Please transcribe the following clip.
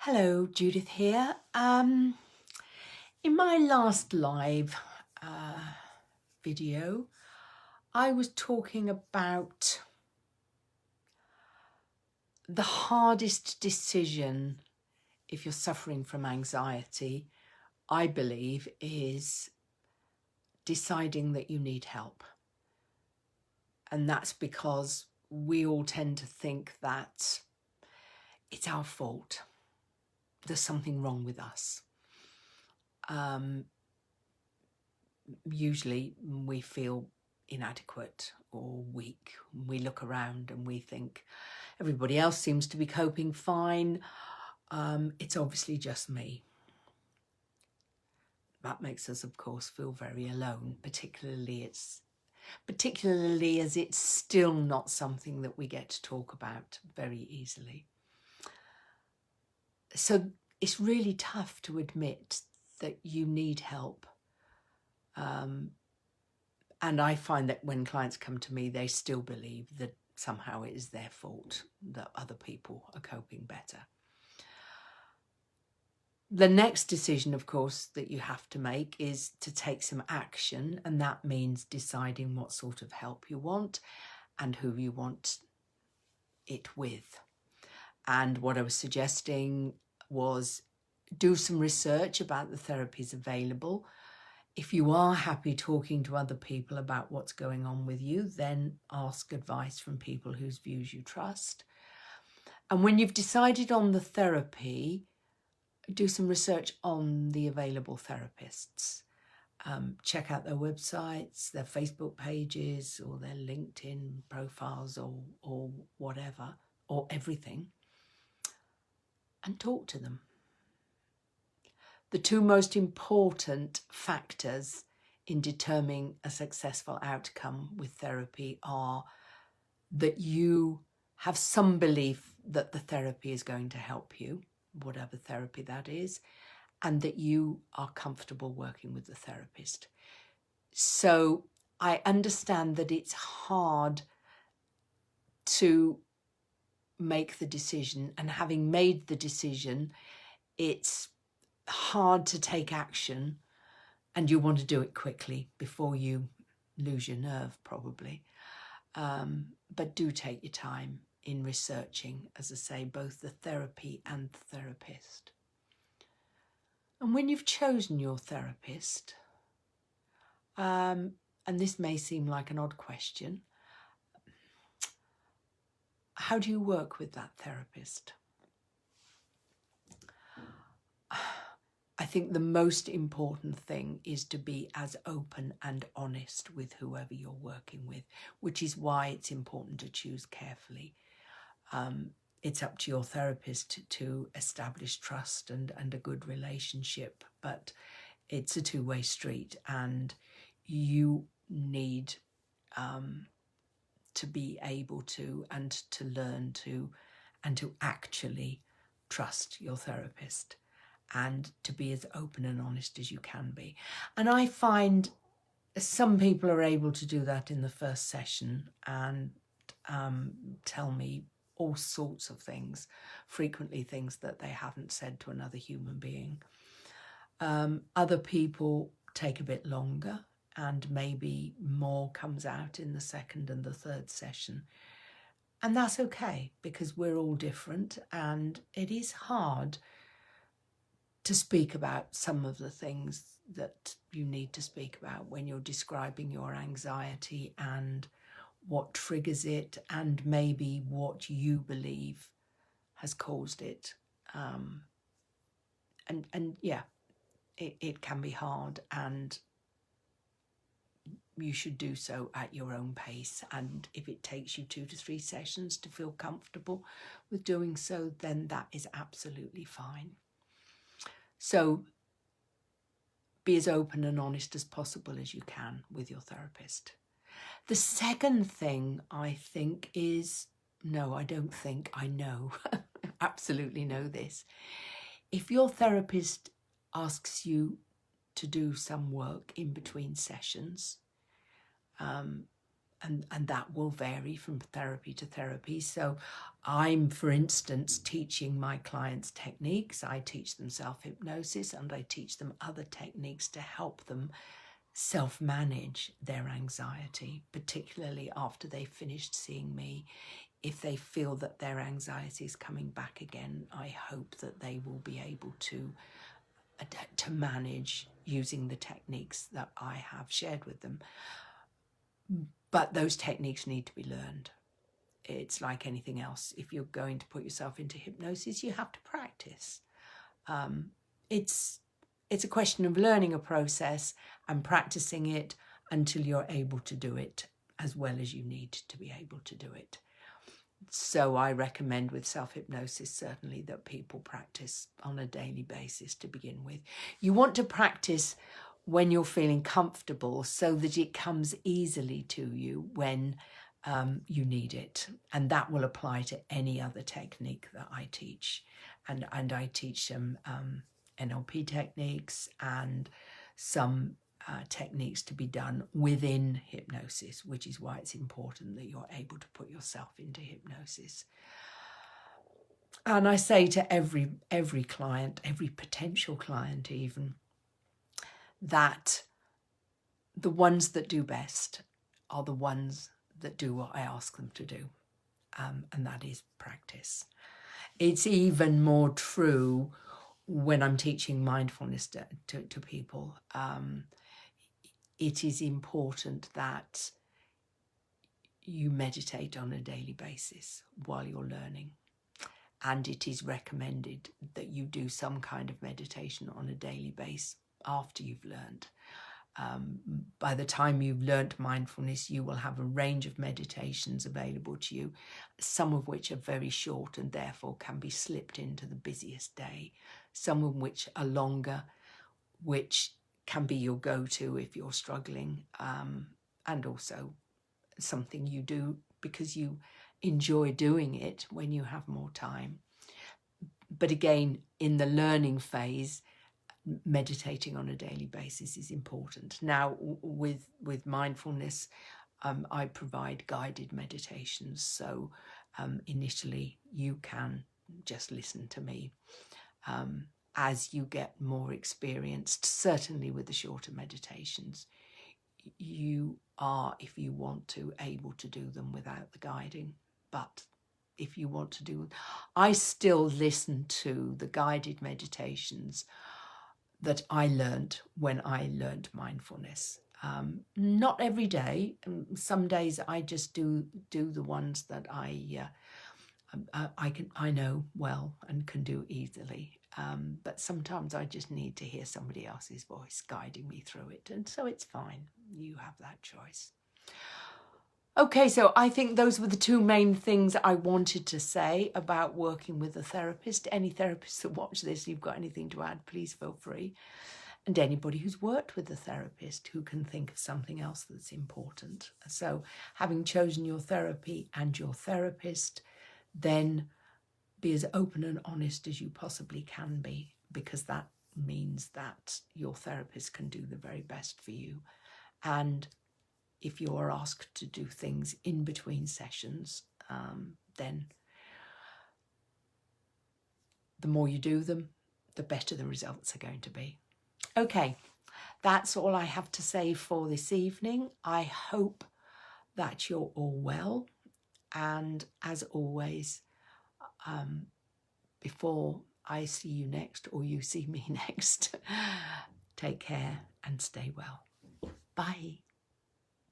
Hello, Judith here. In my last live video, I was talking about the hardest decision if you're suffering from anxiety, I believe, is deciding that you need help. And that's because we all tend to think that it's our fault. There's something wrong with us. Usually we feel inadequate or weak. We look around and we think everybody else seems to be coping fine. It's obviously just me. That makes us, of course, feel very alone, particularly as it's still not something that we get to talk about very easily. So it's really tough to admit that you need help. And I find that when clients come to me, they still believe that somehow it is their fault that other people are coping better. The next decision, of course, that you have to make is to take some action, and that means deciding what sort of help you want and who you want it with. And what I was suggesting was do some research about the therapies available. If you are happy talking to other people about what's going on with you, then ask advice from people whose views you trust. And when you've decided on the therapy, do some research on the available therapists. Check out their websites, their Facebook pages, or their LinkedIn profiles, or whatever, or everything, and talk to them. The two most important factors in determining a successful outcome with therapy are that you have some belief that the therapy is going to help you, whatever therapy that is, and that you are comfortable working with the therapist. So I understand that it's hard to make the decision, and having made the decision, it's hard to take action, and you want to do it quickly before you lose your nerve, probably. But do take your time in researching, as I say, both the therapy and the therapist. And when you've chosen your therapist, and this may seem like an odd question, how do you work with that therapist? I think the most important thing is to be as open and honest with whoever you're working with, which is why it's important to choose carefully. It's up to your therapist to establish trust and a good relationship, but it's a two-way street, and you need to be able to and to learn to and to actually trust your therapist, and to be as open and honest as you can be. And I find some people are able to do that in the first session and tell me all sorts of things, frequently things that they haven't said to another human being. Other people take a bit longer, and maybe more comes out in the second and the third session. And that's okay, because we're all different, and it is hard to speak about some of the things that you need to speak about when you're describing your anxiety and what triggers it, and maybe what you believe has caused it. And yeah, it can be hard, and you should do so at your own pace. And if it takes you 2 to 3 sessions to feel comfortable with doing so, then that is absolutely fine. So be as open and honest as possible as you can with your therapist. The second thing I think is, no, I don't think, I know, absolutely know this. If your therapist asks you to do some work in between sessions, and that will vary from therapy to therapy. So I'm, for instance, teaching my clients techniques. I teach them self-hypnosis, and I teach them other techniques to help them self-manage their anxiety, particularly after they've finished seeing me. If they feel that their anxiety is coming back again, I hope that they will be able to manage using the techniques that I have shared with them. But those techniques need to be learned. It's like anything else. If you're going to put yourself into hypnosis, you have to practice. It's a question of learning a process and practicing it until you're able to do it as well as you need to be able to do it. So I recommend with self-hypnosis certainly that people practice on a daily basis to begin with. You want to practice when you're feeling comfortable so that it comes easily to you when you need it. And that will apply to any other technique that I teach. And I teach some NLP techniques and some techniques to be done within hypnosis, which is why it's important that you're able to put yourself into hypnosis. And I say to every client, every potential client even, that the ones that do best are the ones that do what I ask them to do, and that is practice. It's even more true when I'm teaching mindfulness to people. It is important that you meditate on a daily basis while you're learning. And it is recommended that you do some kind of meditation on a daily basis after you've learned. By the time you've learnt mindfulness, you will have a range of meditations available to you, some of which are very short and therefore can be slipped into the busiest day, some of which are longer, which can be your go-to if you're struggling, and also something you do because you enjoy doing it when you have more time. But again, in the learning phase, meditating on a daily basis is important. Now, with mindfulness, I provide guided meditations. So initially, you can just listen to me. As you get more experienced, certainly with the shorter meditations, you are, if you want to, able to do them without the guiding. But if you want to do, I still listen to the guided meditations that I learned when I learned mindfulness. Not every day. Some days I just do the ones that I know well and can do easily. But sometimes I just need to hear somebody else's voice guiding me through it. And so it's fine. You have that choice. Okay, so I think those were the two main things I wanted to say about working with a therapist. Any therapists that watch this, you've got anything to add, please feel free. And anybody who's worked with a therapist who can think of something else that's important. So having chosen your therapy and your therapist, then be as open and honest as you possibly can be, because that means that your therapist can do the very best for you. And if you're asked to do things in between sessions, then the more you do them, the better the results are going to be. Okay, that's all I have to say for this evening. I hope that you're all well. And as always, before I see you next or you see me next, take care and stay well. Bye.